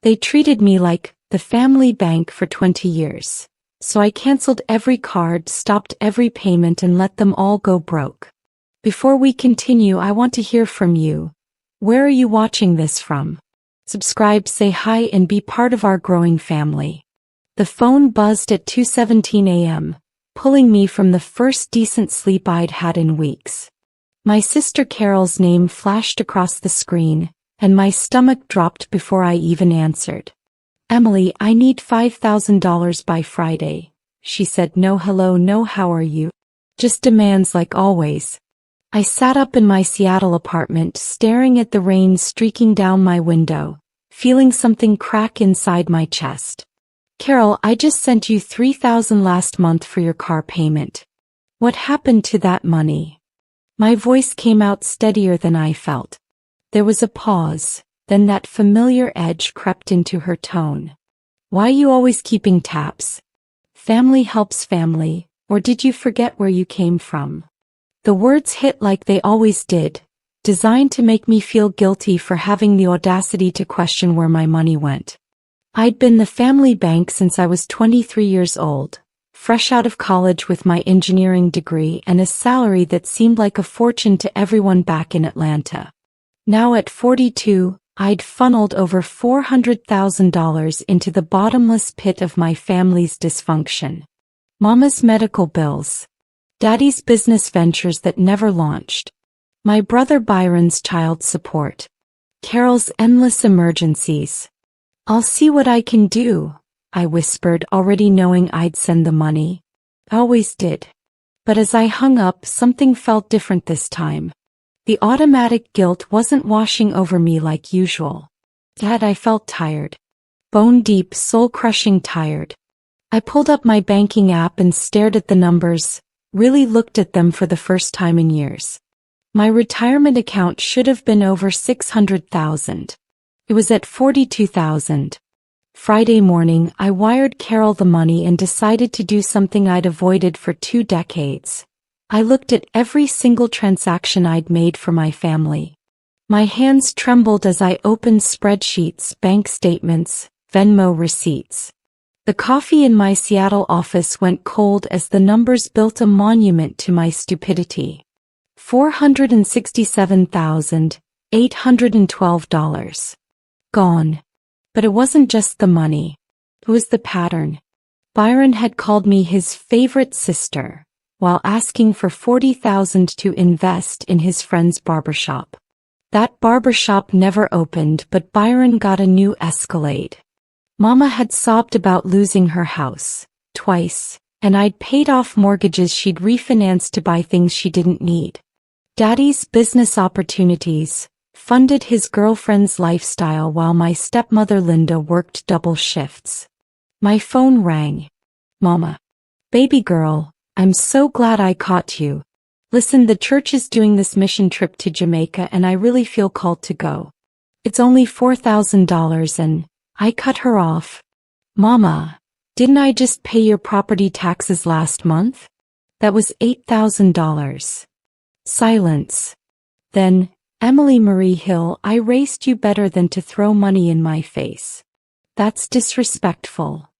They treated me like the family bank for 20 years. So I canceled every card, stopped every payment, and let them all go broke. Before we continue, I want to hear from you. Where are you watching this from? Subscribe, say hi, and be part of our growing family. The phone buzzed at 2:17 a.m., pulling me from the first decent sleep I'd had in weeks. My sister Carol's name flashed across the screen, and my stomach dropped before I even answered. "Emily, I need $5,000 by Friday," she said. "No hello, no how are you. Just demands like always." I sat up in my Seattle apartment, staring at the rain streaking down my window, feeling something crack inside my chest. "Carol, I just sent you $3,000 last month for your car payment. What happened to that money?" My voice came out steadier than I felt. There was a pause, then that familiar edge crept into her tone. "Why you always keeping tabs? Family helps family, or did you forget where you came from?" The words hit like they always did, designed to make me feel guilty for having the audacity to question where my money went. I'd been the family bank since I was 23 years old, fresh out of college with my engineering degree and a salary that seemed like a fortune to everyone back in Atlanta. Now at 42, I'd funneled over $400,000 into the bottomless pit of my family's dysfunction. Mama's medical bills. Daddy's business ventures that never launched. My brother Byron's child support. Carol's endless emergencies. "I'll see what I can do," I whispered, already knowing I'd send the money. I always did. But as I hung up, something felt different this time. The automatic guilt wasn't washing over me like usual. Instead, I felt tired. Bone deep, soul-crushing tired. I pulled up my banking app and stared at the numbers, really looked at them for the first time in years. My retirement account should have been over $600,000. It was at $42,000. Friday morning, I wired Carol the money and decided to do something I'd avoided for 2 decades. I looked at every single transaction I'd made for my family. My hands trembled as I opened spreadsheets, bank statements, Venmo receipts. The coffee in my Seattle office went cold as the numbers built a monument to my stupidity. $467,812. Gone. But it wasn't just the money. It was the pattern. Byron had called me his favorite sister, while asking for $40,000 to invest in his friend's barbershop. That barbershop never opened, but Byron got a new Escalade. Mama had sobbed about losing her house, twice, and I'd paid off mortgages she'd refinanced to buy things she didn't need. Daddy's business opportunities funded his girlfriend's lifestyle while my stepmother Linda worked double shifts. My phone rang. "Mama. Baby girl, I'm so glad I caught you. Listen, the church is doing this mission trip to Jamaica and I really feel called to go. It's only $4,000 and..." I cut her off. "Mama, didn't I just pay your property taxes last month? That was $8,000. Silence. Then, "Emily Marie Hill, I raised you better than to throw money in my face. That's disrespectful."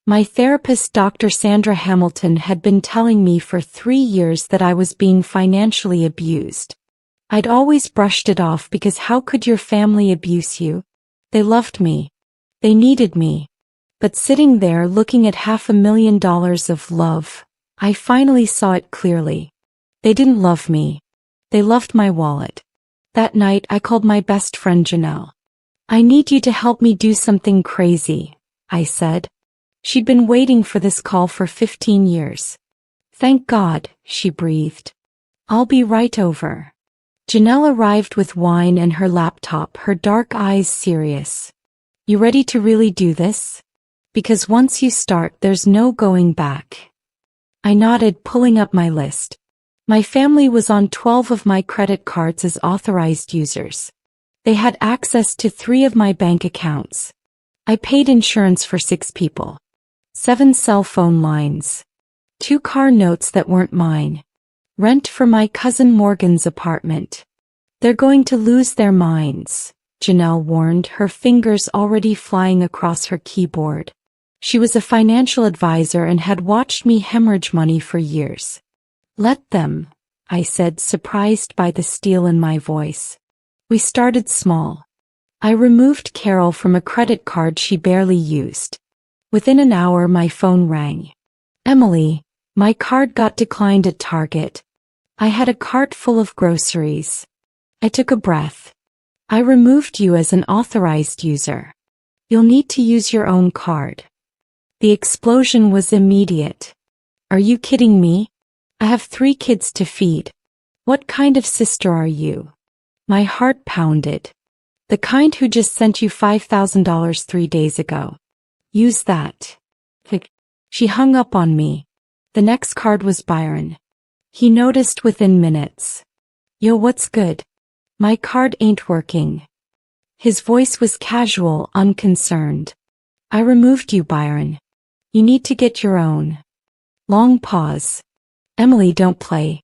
My therapist, Dr. Sandra Hamilton, had been telling me for 3 years that I was being financially abused. I'd always brushed it off because how could your family abuse you? They loved me. They needed me. But sitting there looking at $500,000 of love, I finally saw it clearly. They didn't love me. They loved my wallet. That night I called my best friend Janelle. "I need you to help me do something crazy," I said. She'd been waiting for this call for 15 years. "Thank God," she breathed. "I'll be right over." Janelle arrived with wine and her laptop, her dark eyes serious. "You ready to really do this? Because once you start, there's no going back." I nodded, pulling up my list. My family was on 12 of my credit cards as authorized users. They had access to 3 of my bank accounts. I paid insurance for 6 people. 7 cell phone lines. 2 car notes that weren't mine. Rent for my cousin Morgan's apartment. They're going to lose their minds. Janelle warned, her fingers already flying across her keyboard. She was a financial advisor and had watched me hemorrhage money for years. Let them, I said, surprised by the steel in my voice. We started small. I removed Carol from a credit card she barely used. Within an hour my phone rang. Emily, my card got declined at Target. I had a cart full of groceries. I took a breath. I removed you as an authorized user. You'll need to use your own card. The explosion was immediate. Are you kidding me? I have 3 kids to feed. What kind of sister are you? My heart pounded. The kind who just sent you $5,000 3 days ago. Use that. She hung up on me. The next card was Byron. He noticed within minutes. Yo, what's good? My card ain't working. His voice was casual, unconcerned. I removed you, Byron. You need to get your own. Long pause. Emily, don't play.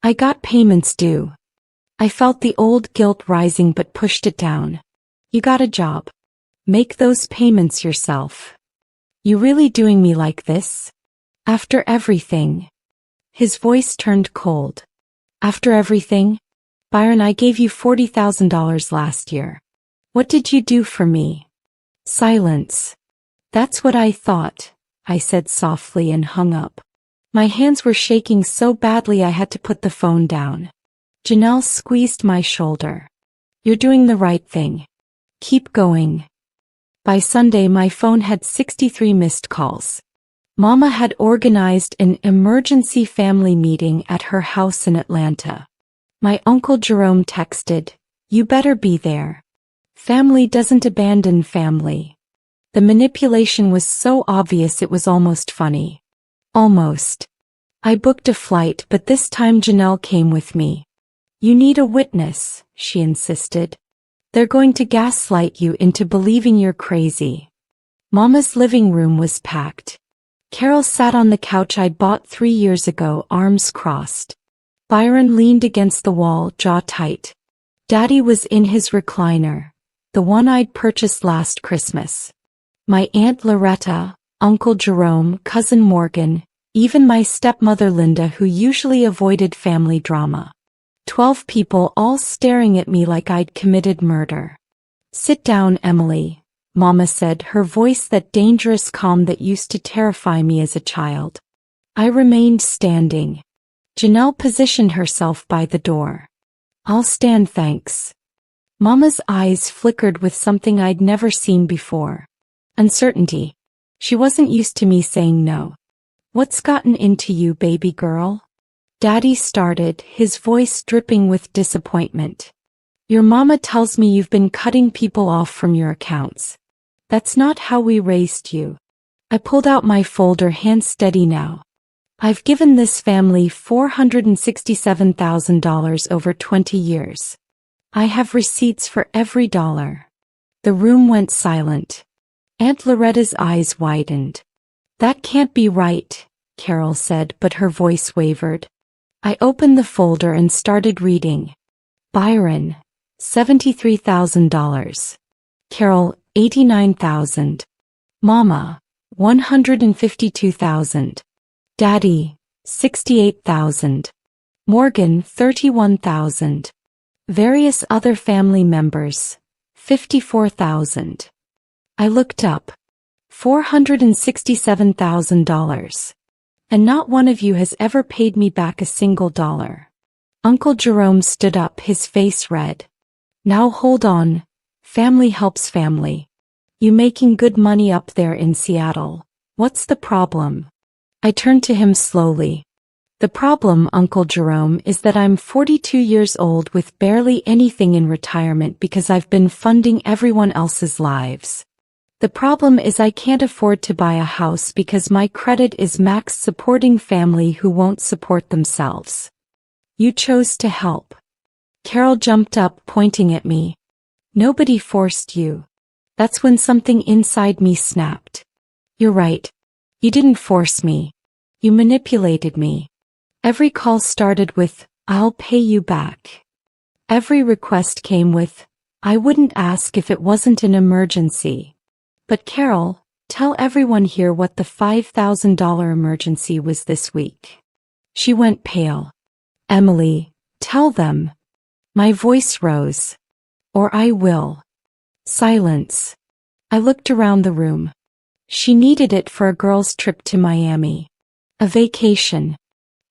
I got payments due. I felt the old guilt rising but pushed it down. You got a job. Make those payments yourself. You really doing me like this? After everything? His voice turned cold. After everything? Byron, I gave you $40,000 last year. What did you do for me? Silence. That's what I thought, I said softly and hung up. My hands were shaking so badly I had to put the phone down. Janelle squeezed my shoulder. You're doing the right thing. Keep going. By Sunday my phone had 63 missed calls. Mama had organized an emergency family meeting at her house in Atlanta. My Uncle Jerome texted, "You better be there. Family doesn't abandon family." The manipulation was so obvious it was almost funny. Almost. I booked a flight, but this time Janelle came with me. You need a witness, she insisted. They're going to gaslight you into believing you're crazy. Mama's living room was packed. Carol sat on the couch I'd bought 3 years ago, arms crossed. Byron leaned against the wall, jaw tight. Daddy was in his recliner, the one I'd purchased last Christmas. My Aunt Loretta, Uncle Jerome, Cousin Morgan, even my stepmother Linda, who usually avoided family drama. 12 people all staring at me like I'd committed murder. Sit down, Emily, Mama said, her voice that dangerous calm that used to terrify me as a child. I remained standing. Janelle positioned herself by the door. I'll stand, thanks. Mama's eyes flickered with something I'd never seen before. Uncertainty. She wasn't used to me saying no. What's gotten into you, baby girl? Daddy started, his voice dripping with disappointment. Your mama tells me you've been cutting people off from your accounts. That's not how we raised you. I pulled out my folder, hand steady now. I've given this family $467,000 over 20 years. I have receipts for every dollar. The room went silent. Aunt Loretta's eyes widened. That can't be right, Carol said, but her voice wavered. I opened the folder and started reading. Byron, $73,000. Carol, $89,000. Mama, $152,000. Daddy, $68,000. Morgan, $31,000. Various other family members, $54,000. I looked up. $467,000. And not one of you has ever paid me back a single dollar. Uncle Jerome stood up, his face red. Now hold on. Family helps family. You making good money up there in Seattle. What's the problem? I turned to him slowly. The problem, Uncle Jerome, is that I'm 42 years old with barely anything in retirement because I've been funding everyone else's lives. The problem is I can't afford to buy a house because my credit is maxed supporting family who won't support themselves. You chose to help. Carol jumped up, pointing at me. Nobody forced you. That's when something inside me snapped. You're right. You didn't force me. You manipulated me. Every call started with, "I'll pay you back." Every request came with, I wouldn't ask if it wasn't an emergency. But Carol, tell everyone here what the $5,000 emergency was this week. She went pale. Emily, tell them. My voice rose. Or I will. Silence. I looked around the room. She needed it for a girls' trip to Miami. A vacation.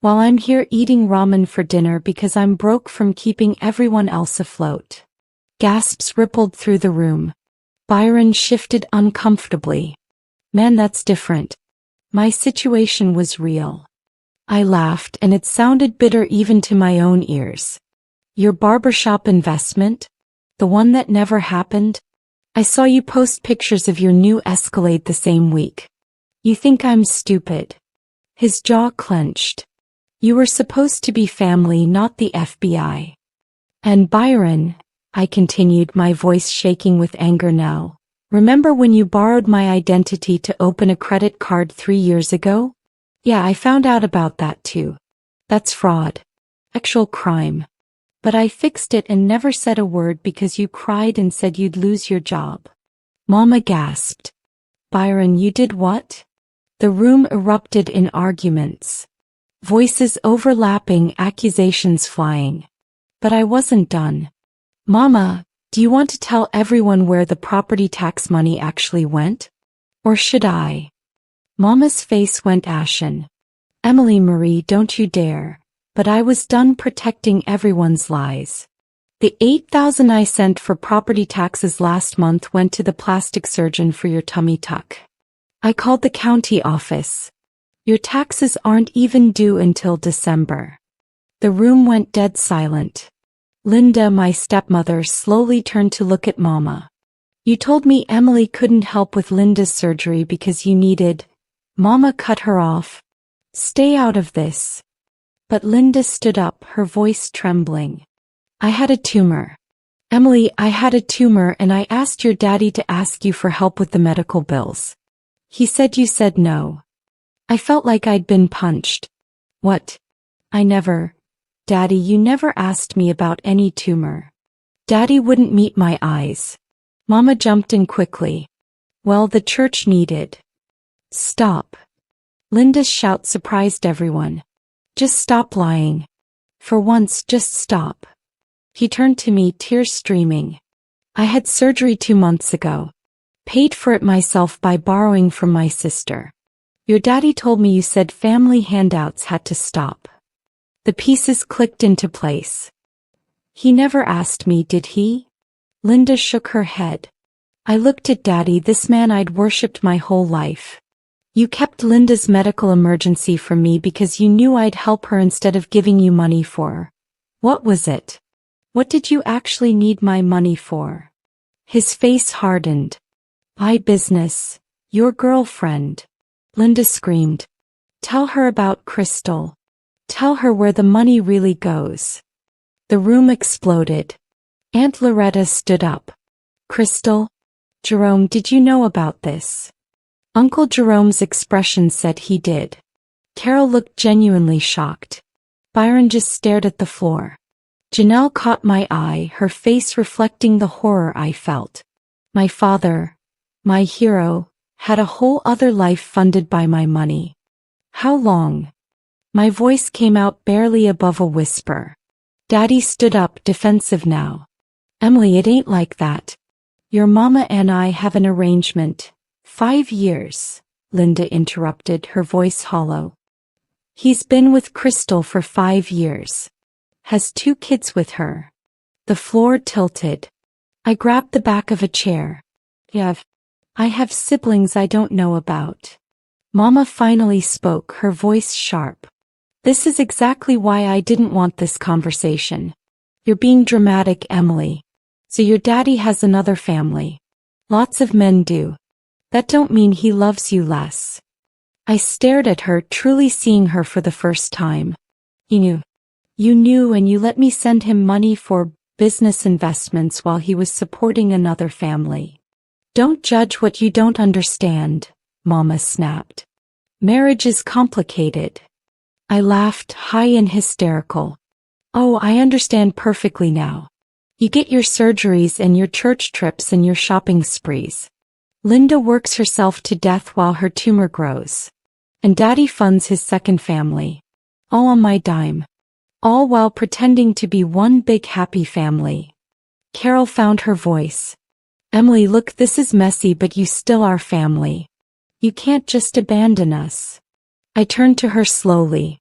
While I'm here eating ramen for dinner because I'm broke from keeping everyone else afloat. Gasps rippled through the room. Byron shifted uncomfortably. Man, that's different. My situation was real. I laughed and it sounded bitter even to my own ears. Your barbershop investment? The one that never happened? I saw you post pictures of your new Escalade the same week. You think I'm stupid? His jaw clenched. You were supposed to be family, not the FBI. And Byron, I continued, my voice shaking with anger now. Remember when you borrowed my identity to open a credit card 3 years ago? Yeah, I found out about that too. That's fraud. Actual crime. But I fixed it and never said a word because you cried and said you'd lose your job. Mama gasped. Byron, you did what? The room erupted in arguments. Voices overlapping, accusations flying. But I wasn't done. Mama, do you want to tell everyone where the property tax money actually went? Or should I? Mama's face went ashen. Emily Marie, don't you dare. But I was done protecting everyone's lies. The $8,000 I sent for property taxes last month went to the plastic surgeon for your tummy tuck. I called the county office. Your taxes aren't even due until December. The room went dead silent. Linda, my stepmother, slowly turned to look at Mama. You told me Emily couldn't help with Linda's surgery because you needed. Mama cut her off. Stay out of this. But Linda stood up, her voice trembling. I had a tumor. Emily, I had a tumor and I asked your daddy to ask you for help with the medical bills. He said you said no. I felt like I'd been punched. What? I never. Daddy, you never asked me about any tumor. Daddy wouldn't meet my eyes. Mama jumped in quickly. Well, the church needed. Stop. Linda's shout surprised everyone. Just stop lying. For once, just stop. He turned to me, tears streaming. I had surgery 2 months ago. Paid for it myself by borrowing from my sister. Your daddy told me you said family handouts had to stop. The pieces clicked into place. He never asked me, did he? Linda shook her head. I looked at Daddy, this man I'd worshipped my whole life. You kept Linda's medical emergency from me because you knew I'd help her instead of giving you money for. What was it? What did you actually need my money for? His face hardened. My business. Your girlfriend. Linda screamed. Tell her about Crystal. Tell her where the money really goes. The room exploded. Aunt Loretta stood up. Crystal? Jerome, did you know about this? Uncle Jerome's expression said he did. Carol looked genuinely shocked. Byron just stared at the floor. Janelle caught my eye, her face reflecting the horror I felt. My father, my hero, had a whole other life funded by my money. How long? My voice came out barely above a whisper. Daddy stood up, defensive now. Emily, it ain't like that. Your mama and I have an arrangement. 5 years, Linda interrupted, her voice hollow. He's been with Crystal for 5 years. Has 2 kids with her. The floor tilted. I grabbed the back of a chair. I have siblings I don't know about. Mama finally spoke, her voice sharp. This is exactly why I didn't want this conversation. You're being dramatic, Emily. So your daddy has another family. Lots of men do. That don't mean he loves you less. I stared at her, truly seeing her for the first time. You knew and you let me send him money for business investments while he was supporting another family. Don't judge what you don't understand, Mama snapped. Marriage is complicated. I laughed, high and hysterical. Oh, I understand perfectly now. You get your surgeries and your church trips and your shopping sprees. Linda works herself to death while her tumor grows. And Daddy funds his second family. All on my dime. All while pretending to be one big happy family. Carol found her voice. Emily, look, this is messy, but you still are family. You can't just abandon us. I turned to her slowly.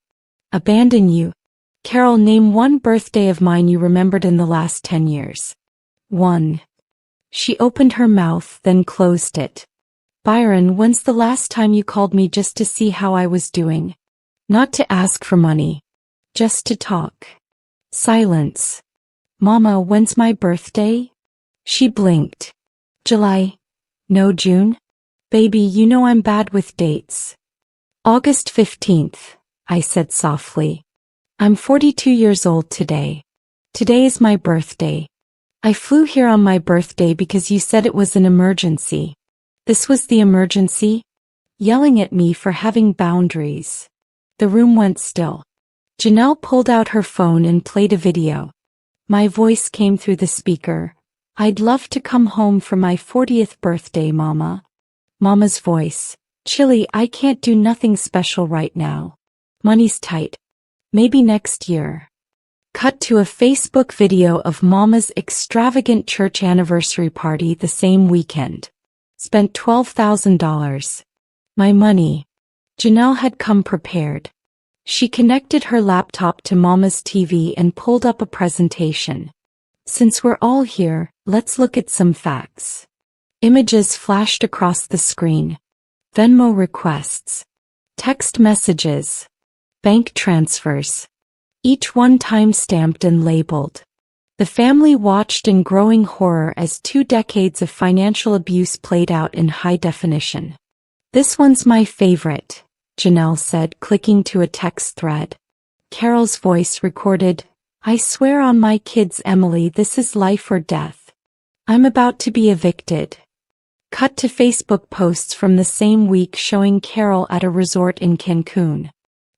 Abandon you? Carol, name one birthday of mine you remembered in the last 10 years. One. She opened her mouth, then closed it. Byron, when's the last time you called me just to see how I was doing? Not to ask for money. Just to talk. Silence. Mama, when's my birthday? She blinked. July. No, June? Baby, you know I'm bad with dates. August 15th, I said softly. I'm 42 years old today. Today is my birthday. I flew here on my birthday because you said it was an emergency. This was the emergency? Yelling at me for having boundaries. The room went still. Janelle pulled out her phone and played a video. My voice came through the speaker. I'd love to come home for my 40th birthday, Mama. Mama's voice. Chilly, I can't do nothing special right now. Money's tight. Maybe next year. Cut to a Facebook video of Mama's extravagant church anniversary party the same weekend. Spent $12,000. My money. Janelle had come prepared. She connected her laptop to Mama's TV and pulled up a presentation. Since we're all here, let's look at some facts. Images flashed across the screen. Venmo requests. Text messages. Bank transfers. Each one time-stamped and labeled. The family watched in growing horror as 2 decades of financial abuse played out in high definition. This one's my favorite, Janelle said, clicking to a text thread. Carol's voice recorded, I swear on my kids, Emily, this is life or death. I'm about to be evicted. Cut to Facebook posts from the same week showing Carol at a resort in Cancun.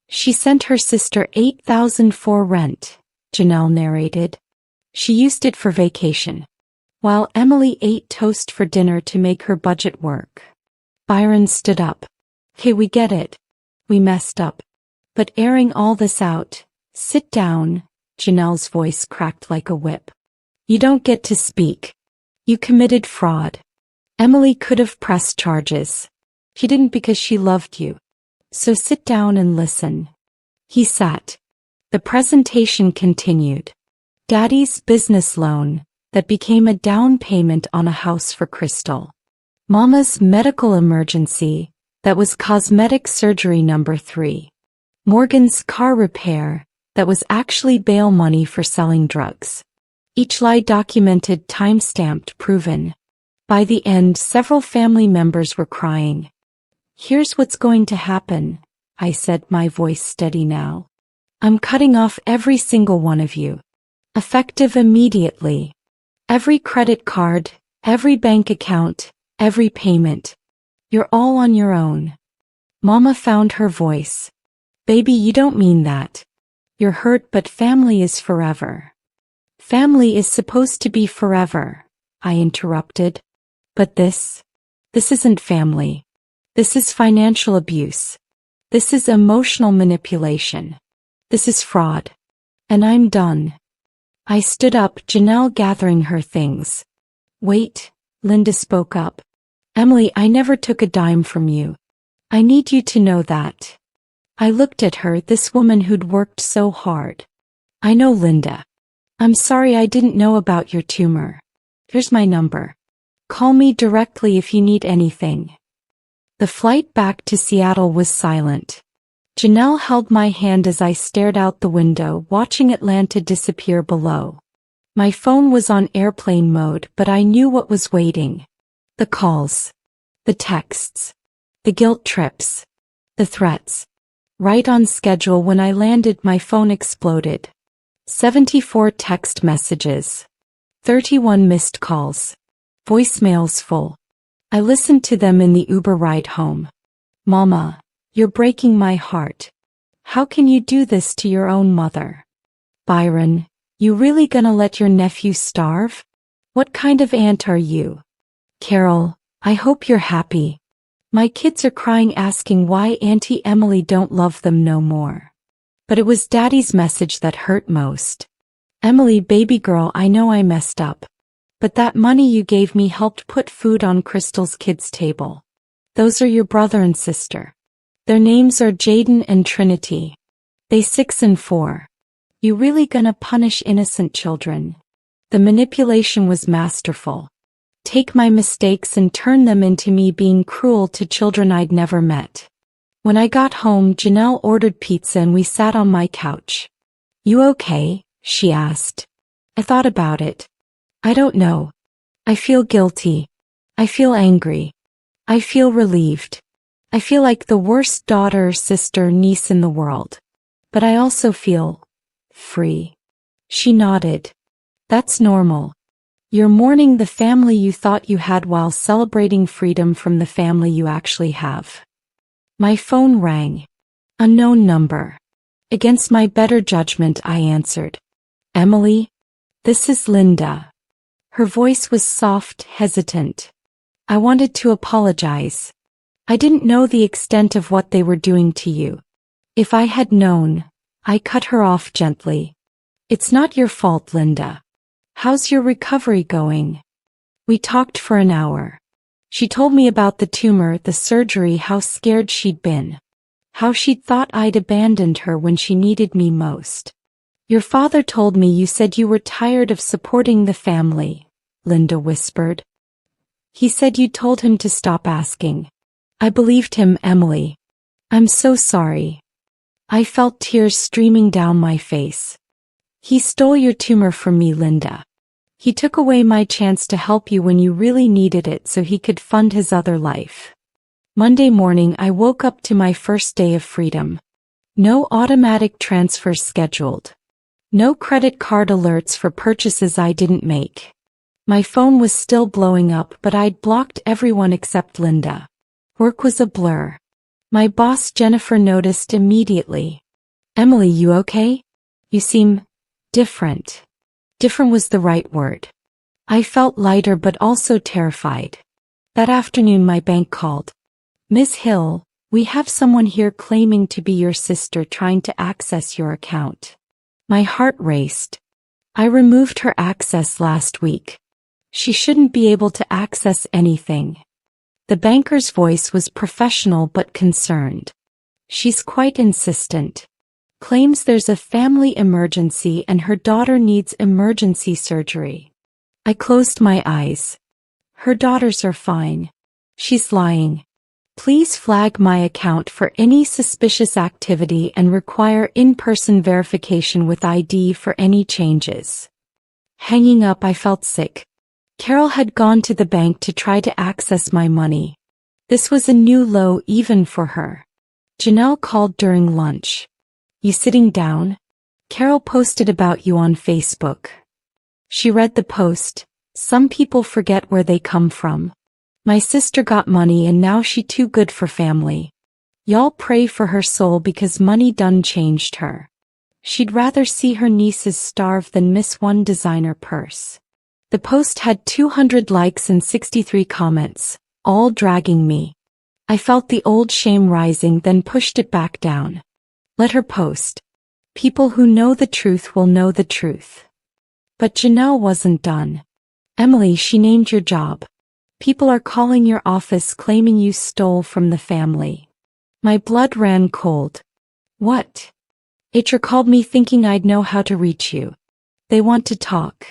She sent her sister $8,000 for rent, Janelle narrated. She used it for vacation. While Emily ate toast for dinner to make her budget work. Byron stood up. Hey, we get it. We messed up. But airing all this out, sit down, Janelle's voice cracked like a whip. You don't get to speak. You committed fraud. Emily could have pressed charges. She didn't because she loved you. So sit down and listen. He sat. The presentation continued. Daddy's business loan, that became a down payment on a house for Crystal. Mama's medical emergency, that was cosmetic surgery number 3. Morgan's car repair, that was actually bail money for selling drugs. Each lie documented, time-stamped, proven. By the end, several family members were crying. Here's what's going to happen, I said, my voice steady now. I'm cutting off every single one of you. Effective immediately. Every credit card, every bank account, every payment. You're all on your own. Mama found her voice. Baby, you don't mean that. You're hurt, but family is forever. Family is supposed to be forever, I interrupted. But this isn't family. This is financial abuse. This is emotional manipulation. This is fraud. And I'm done. I stood up, Janelle gathering her things. Wait, Linda spoke up. Emily, I never took a dime from you. I need you to know that. I looked at her, this woman who'd worked so hard. I know, Linda. I'm sorry I didn't know about your tumor. Here's my number. Call me directly if you need anything. The flight back to Seattle was silent. Janelle held my hand as I stared out the window, watching Atlanta disappear below. My phone was on airplane mode, but I knew what was waiting. The calls. The texts. The guilt trips. The threats. Right on schedule. When I landed, my phone exploded. 74 text messages. 31 missed calls. Voicemails full. I listened to them in the Uber ride home. Mama, you're breaking my heart. How can you do this to your own mother? Byron, You really gonna let your nephew starve? What kind of aunt are you? Carol, I hope you're happy. My kids are crying asking why Auntie Emily don't love them no more. But it was Daddy's message that hurt most. Emily, baby girl, I know I messed up. But that money you gave me helped put food on Crystal's kids' table. Those are your brother and sister. Their names are Jaden and Trinity. They 6 and 4. You really gonna punish innocent children? The manipulation was masterful. Take my mistakes and turn them into me being cruel to children I'd never met. When I got home, Janelle ordered pizza and we sat on my couch. You okay? She asked. I thought about it. I don't know. I feel guilty. I feel angry. I feel relieved. I feel like the worst daughter, sister, niece in the world. But I also feel free. She nodded. That's normal. You're mourning the family you thought you had while celebrating freedom from the family you actually have. My phone rang. Unknown number. Against my better judgment, I answered. Emily? This is Linda. Her voice was soft, hesitant. I wanted to apologize. I didn't know the extent of what they were doing to you. If I had known, I cut her off gently. It's not your fault, Linda. How's your recovery going? We talked for an hour. She told me about the tumor, the surgery, how scared she'd been. How she'd thought I'd abandoned her when she needed me most. Your father told me you said you were tired of supporting the family, Linda whispered. He said you told him to stop asking. I believed him, Emily. I'm so sorry. I felt tears streaming down my face. He stole your tumor from me, Linda. He took away my chance to help you when you really needed it so he could fund his other life. Monday morning I woke up to my first day of freedom. No automatic transfers scheduled. No credit card alerts for purchases I didn't make. My phone was still blowing up, but I'd blocked everyone except Linda. Work was a blur. My boss Jennifer noticed immediately. Emily, you okay? You seem different. Different was the right word. I felt lighter but also terrified. That afternoon my bank called. Miss Hill, we have someone here claiming to be your sister trying to access your account. My heart raced. I removed her access last week. She shouldn't be able to access anything. The banker's voice was professional but concerned. She's quite insistent. Claims there's a family emergency and her daughter needs emergency surgery. I closed my eyes. Her daughters are fine. She's lying. Please flag my account for any suspicious activity and require in-person verification with ID for any changes. Hanging up, I felt sick. Carol had gone to the bank to try to access my money. This was a new low even for her. Janelle called during lunch. You sitting down? Carol posted about you on Facebook. She read the post. Some people forget where they come from. My sister got money and now she too good for family. Y'all pray for her soul because money done changed her. She'd rather see her nieces starve than miss one designer purse. The post had 200 likes and 63 comments, all dragging me. I felt the old shame rising, then pushed it back down. Let her post. People who know the truth will know the truth. But Janelle wasn't done. Emily, she named your job. People are calling your office claiming you stole from the family. My blood ran cold. What? HR called me thinking I'd know how to reach you. They want to talk.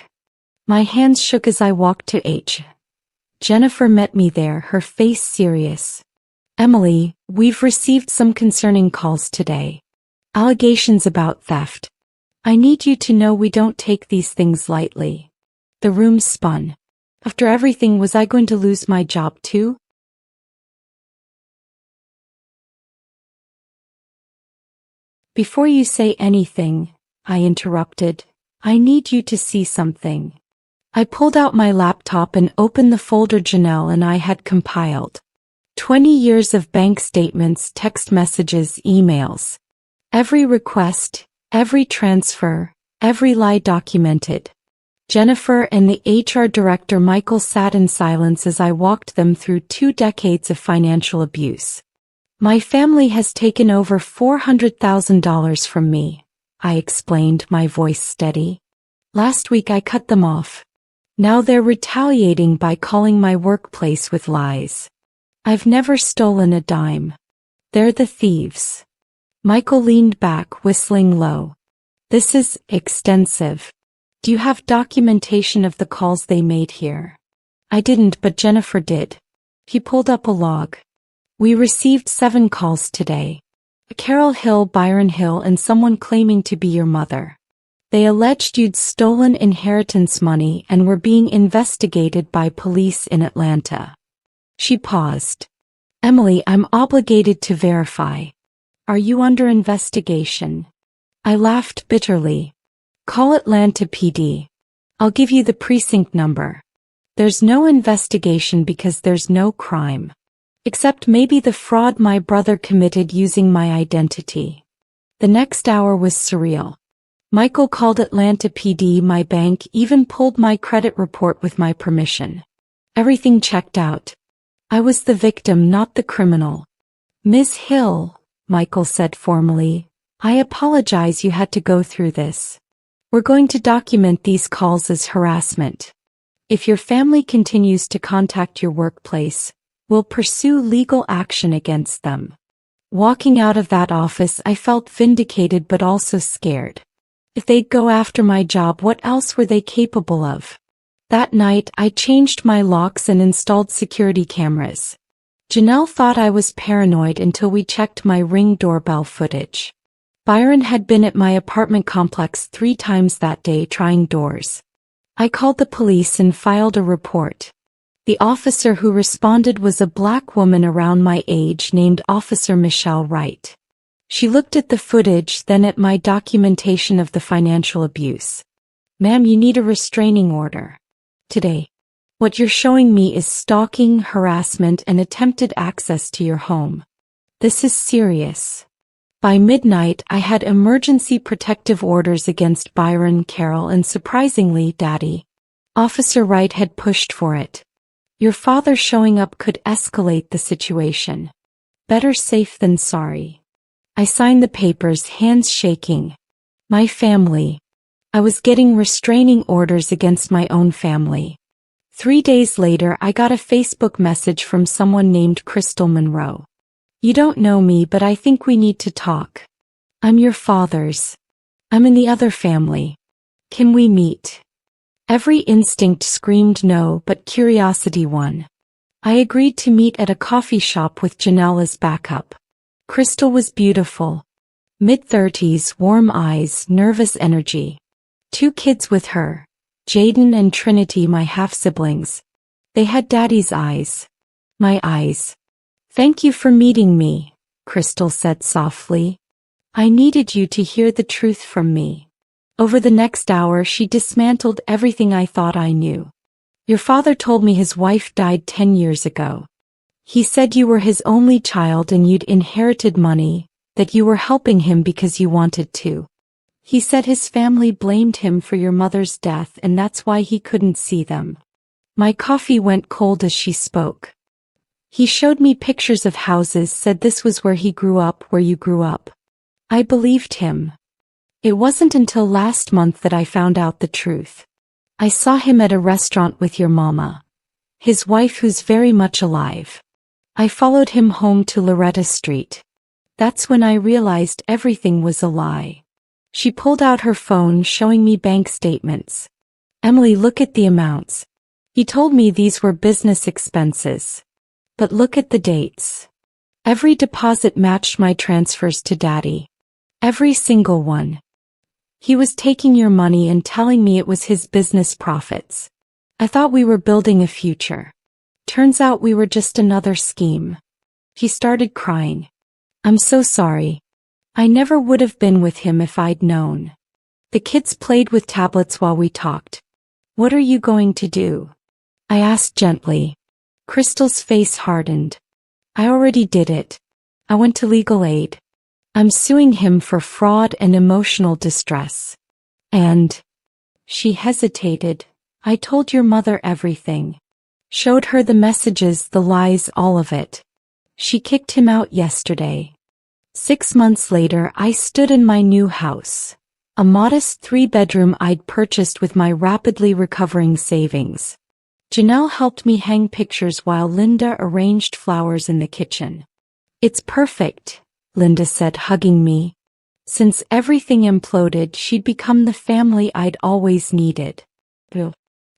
My hands shook as I walked to H. Jennifer met me there, her face serious. Emily, we've received some concerning calls today. Allegations about theft. I need you to know we don't take these things lightly. The room spun. After everything, was I going to lose my job too? Before you say anything, I interrupted, I need you to see something. I pulled out my laptop and opened the folder Janelle and I had compiled. 20 years of bank statements, text messages, emails. Every request, every transfer, Every lie documented. Jennifer and the HR director Michael sat in silence as I walked them through 2 decades of financial abuse. My family has taken over $400,000 from me, I explained, my voice steady. Last week I cut them off. Now they're retaliating by calling my workplace with lies. I've never stolen a dime. They're the thieves. Michael leaned back, whistling low. This is extensive. Do you have documentation of the calls they made here? I didn't, but Jennifer did. He pulled up a log. We received 7 calls today. Carol Hill, Byron Hill, and someone claiming to be your mother. They alleged you'd stolen inheritance money and were being investigated by police in Atlanta. She paused. Emily, I'm obligated to verify. Are you under investigation? I laughed bitterly. Call Atlanta PD. I'll give you the precinct number. There's no investigation because there's no crime. Except maybe the fraud my brother committed using my identity. The next hour was surreal. Michael called Atlanta PD, my bank even pulled my credit report with my permission. Everything checked out. I was the victim, not the criminal. Ms. Hill, Michael said formally, I apologize you had to go through this. We're going to document these calls as harassment. If your family continues to contact your workplace, we'll pursue legal action against them. Walking out of that office, I felt vindicated but also scared. If they'd go after my job, what else were they capable of? That night, I changed my locks and installed security cameras. Janelle thought I was paranoid until we checked my Ring doorbell footage. Byron had been at my apartment complex 3 times that day trying doors. I called the police and filed a report. The officer who responded was a black woman around my age named Officer Michelle Wright. She looked at the footage, then at my documentation of the financial abuse. Ma'am, you need a restraining order. Today. What you're showing me is stalking, harassment, and attempted access to your home. This is serious. By midnight, I had emergency protective orders against Byron, Carol, and surprisingly, Daddy. Officer Wright had pushed for it. Your father showing up could escalate the situation. Better safe than sorry. I signed the papers, hands shaking. My family. I was getting restraining orders against my own family. 3 days later, I got a Facebook message from someone named Crystal Monroe. You don't know me, but I think we need to talk. I'm your father's. I'm in the other family. Can we meet? Every instinct screamed no, but curiosity won. I agreed to meet at a coffee shop with Janelle as backup. Crystal was beautiful. Mid-30s, warm eyes, nervous energy. 2 kids with her, Jaden and Trinity, my half-siblings. They had Daddy's eyes. My eyes. Thank you for meeting me, Crystal said softly. I needed you to hear the truth from me. Over the next hour, she dismantled everything I thought I knew. Your father told me his wife died 10 years ago. He said you were his only child and you'd inherited money, that you were helping him because you wanted to. He said his family blamed him for your mother's death and that's why he couldn't see them. My coffee went cold as she spoke. He showed me pictures of houses, said this was where he grew up, where you grew up. I believed him. It wasn't until last month that I found out the truth. I saw him at a restaurant with your mama. His wife who's very much alive. I followed him home to Loretta Street. That's when I realized everything was a lie. She pulled out her phone showing me bank statements. Emily, look at the amounts. He told me these were business expenses. But look at the dates. Every deposit matched my transfers to Daddy. Every single one. He was taking your money and telling me it was his business profits. I thought we were building a future. Turns out we were just another scheme. He started crying. I'm so sorry. I never would have been with him if I'd known. The kids played with tablets while we talked. What are you going to do? I asked gently. Crystal's face hardened. I already did it. I went to legal aid. I'm suing him for fraud and emotional distress. And she hesitated. I told your mother everything. Showed her the messages, the lies, all of it. She kicked him out yesterday. 6 months later, I stood in my new house. A modest 3-bedroom I'd purchased with my rapidly recovering savings. Janelle helped me hang pictures while Linda arranged flowers in the kitchen. It's perfect, Linda said, hugging me. Since everything imploded, she'd become the family I'd always needed.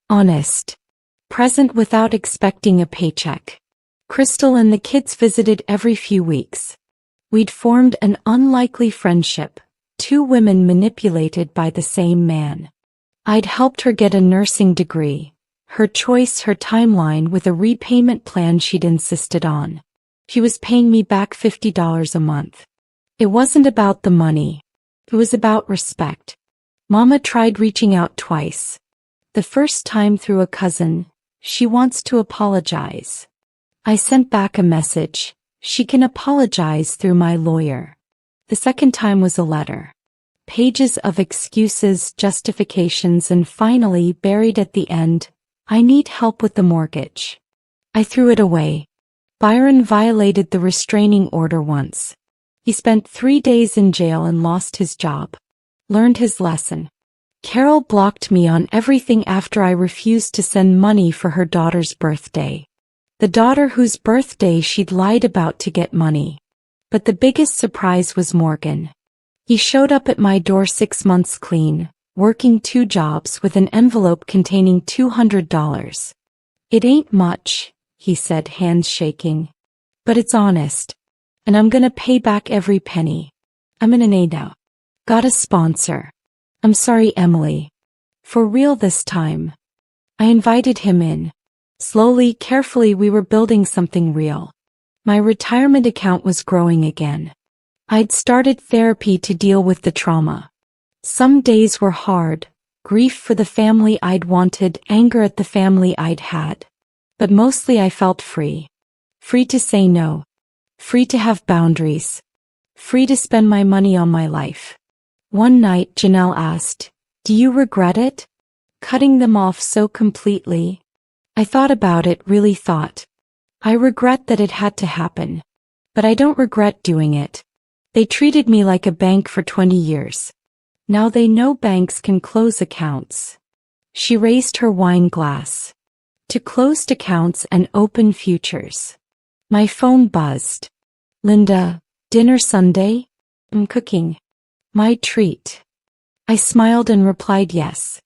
Honest. Present without expecting a paycheck. Crystal and the kids visited every few weeks. We'd formed an unlikely friendship, 2 women manipulated by the same man. I'd helped her get a nursing degree, her choice, her timeline, with a repayment plan she'd insisted on. She was paying me back $50 a month. It wasn't about the money. It was about respect. Mama tried reaching out twice. The first time through a cousin. She wants to apologize. I sent back a message. She can apologize through my lawyer. The second time was a letter. Pages of excuses, justifications, and finally, buried at the end, I need help with the mortgage. I threw it away. Byron violated the restraining order once. He spent 3 days in jail and lost his job. Learned his lesson. Carol blocked me on everything after I refused to send money for her daughter's birthday. The daughter whose birthday she'd lied about to get money. But the biggest surprise was Morgan. He showed up at my door 6 months clean, working 2 jobs with an envelope containing $200. It ain't much, he said, hands shaking. But it's honest. And I'm gonna pay back every penny. I'm in an A now. Got a sponsor. I'm sorry, Emily. For real this time. I invited him in. Slowly, carefully, we were building something real. My retirement account was growing again. I'd started therapy to deal with the trauma. Some days were hard. Grief for the family I'd wanted, anger at the family I'd had. But mostly I felt free. Free to say no. Free to have boundaries. Free to spend my money on my life. One night Janelle asked, "Do you regret it? Cutting them off so completely?" I thought about it, really thought. I regret that it had to happen. But I don't regret doing it. They treated me like a bank for 20 years. Now they know banks can close accounts. She raised her wine glass. To closed accounts and open futures. My phone buzzed. Linda, dinner Sunday? I'm cooking. My treat. I smiled and replied yes.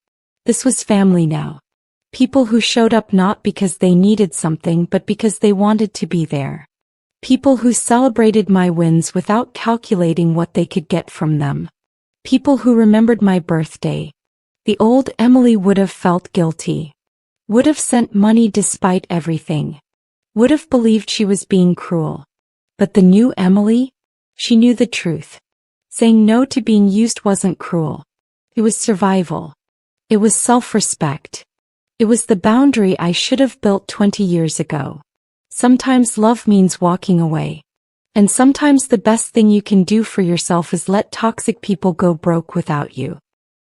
This was family now. People who showed up not because they needed something but because they wanted to be there. People who celebrated my wins without calculating what they could get from them. People who remembered my birthday. The old Emily would have felt guilty. Would have sent money despite everything. Would have believed she was being cruel. But the new Emily? She knew the truth. Saying no to being used wasn't cruel. It was survival. It was self-respect. It was the boundary I should have built 20 years ago. Sometimes love means walking away. And sometimes the best thing you can do for yourself is let toxic people go broke without you.